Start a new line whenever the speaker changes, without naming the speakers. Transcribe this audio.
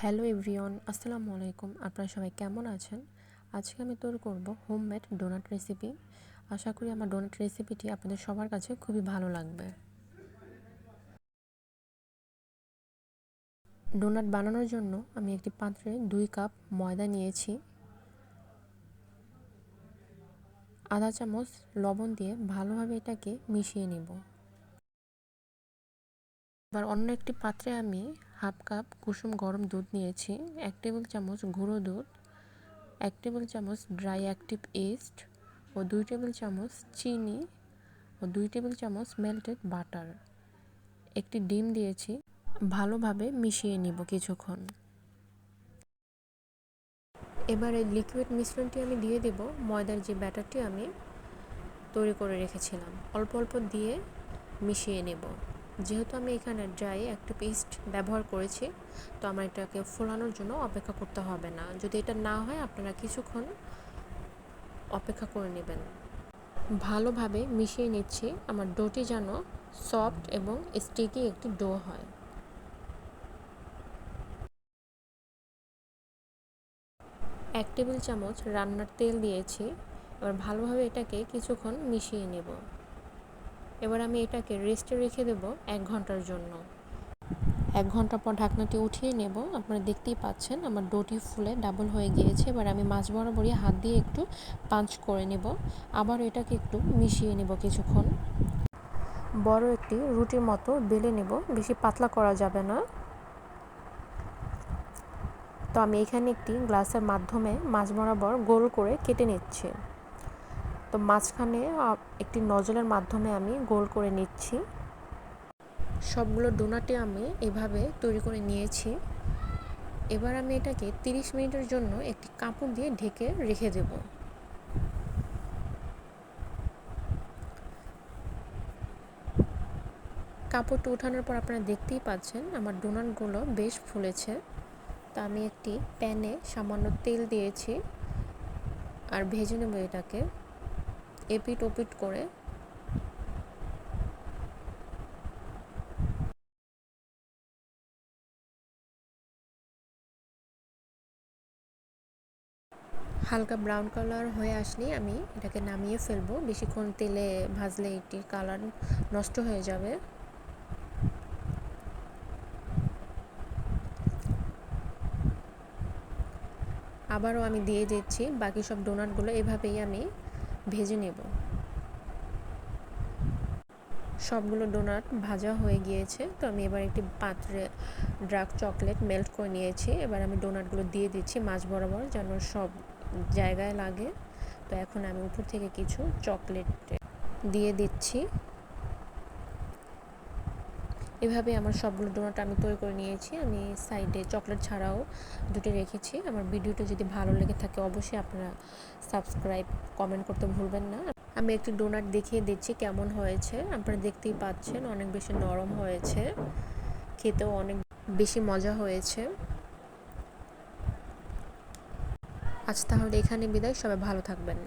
Hello everyone, আসসালামু আলাইকুম। আপনারা সবাই কেমন আছেন? আজকে আমি তৈরি করব হোমমেড ডোনাট রেসিপি। আশা করি আমার ডোনাট রেসিপিটি আপনাদের সবার কাছে খুবই ভালো লাগবে। ডোনাট বানানোর জন্য আমি একটি পাত্রে 2 কাপ ময়দা নিয়েছি। আধা চামচ লবণ দিয়ে ভালোভাবে এটাকে মিশিয়ে নেব। এবার অন্য একটি পাত্রে আমি হাফ কাপ কুসুম গরম দুধ নিয়েছি, 1 টেবিল চামচ গুঁড়ো দুধ, 1 টেবিল চামচ ড্রাই অ্যাক্টিভ ইস্ট ও 2 টেবিল চামচ চিনি ও 2 টেবিল চামচ মেল্টেড বাটার। একটি ডিম দিয়েছি। ভালোভাবে মিশিয়ে নিব কিছুক্ষণ। এবার এই লিকুইড মিশ্রণটি আমি দিয়ে দেব ময়দার যে ব্যাটারটি আমি তৈরি করে রেখেছিলাম। অল্প অল্প দিয়ে মিশিয়ে নেব। যেহেতু আমি এখানে ড্রাই অ্যাক্টিভ ইস্ট ব্যবহার করেছি, তো আমার এটাকে ফোলানোর জন্য অপেক্ষা করতে হবে না। যদি এটা না হয় আপনারা কিছুক্ষণ অপেক্ষা করে নেবেন। ভালোভাবে মিশিয়ে নিচ্ছি আমার ডোটি যেন সফট এবং স্টিকি একটি ডো হয়। 1 টেবিল চামচ রান্নার তেল দিয়েছি। এবার ভালোভাবে এটাকে কিছুক্ষণ মিশিয়ে নেব। এবার আমি এটাকে রেস্টে রেখে দেব 1 ঘন্টার জন্য। 1 ঘন্টা পর ঢাকনাটি উঠিয়ে নেব। আপনারা দেখতেই পাচ্ছেন আমার ডোটি ফুলে ডাবল হয়ে গিয়েছে। এবার আমি মাঝ বরাবরই হাত দিয়ে একটু পাঞ্চ করে নেব। আবার এটাকে একটু মিশিয়ে নেব কিছুক্ষণ। বড় একটি রুটির মতো বেলে নেব, বেশি পাতলা করা যাবে না। তো আমি এখানে একটি গ্লাসের মাধ্যমে মাঝ বরাবর গোল করে কেটে নিচ্ছি। তো মাঝখানে একটি নজলের মাধ্যমে আমি গোল করে নিচ্ছি। সবগুলো ডোনাটে আমি এভাবে তৈরি করে নিয়েছি। এবার আমি এটাকে 30 মিনিটের জন্য একটি কাপড় দিয়ে ঢেকে রেখে দেব। কাপড়টা ওঠানোর পর আপনারা দেখতেই পাচ্ছেন আমার ডোনাটগুলো বেশ ফুলেছে। তা আমি একটি প্যানে সামান্য তেল দিয়েছি আর ভেজে নেব এটাকে এপিট ওপিট করে। হালকা ব্রাউন কালার হয়ে আসলে আমি এটাকে নামিয়ে ফেলবো। বেশিক্ষণ তেলে ভাজলে এটির কালার নষ্ট হয়ে যাবে। আবারও আমি দিয়ে দিচ্ছি বাকি সব ডোনাটগুলো। এভাবেই আমি ভেজে নেব। সবগুলো ডোনাট ভাজা হয়ে গিয়েছে। তো আমি এবার একটি পাত্রে ডার্ক চকলেট মেল্ট করে নিয়েছি। এবার আমি ডোনাটগুলো দিয়ে দিচ্ছি মাঝ বরাবর যেন সব জায়গায় লাগে। তো এখন আমি উপর থেকে কিছু চকলেট দিয়ে দিচ্ছি। এভাবে আমার সবগুলো ডোনাট আমি তৈরি করে নিয়েছি। আমি সাইডে চকলেট ছাড়াও দুটো রেখেছি। আমার ভিডিওটা যদি ভালো লেগে থাকে অবশ্যই আপনারা সাবস্ক্রাইব কমেন্ট করতে ভুলবেন না। আমি একটি ডোনাট দেখিয়ে দিচ্ছি কেমন হয়েছে। আপনারা দেখতেই পাচ্ছেন অনেক বেশি নরম হয়েছে, খেতেও অনেক বেশি মজা হয়েছে। আজ তাহলে এখানে বিদায়। সবাই ভালো থাকবেন।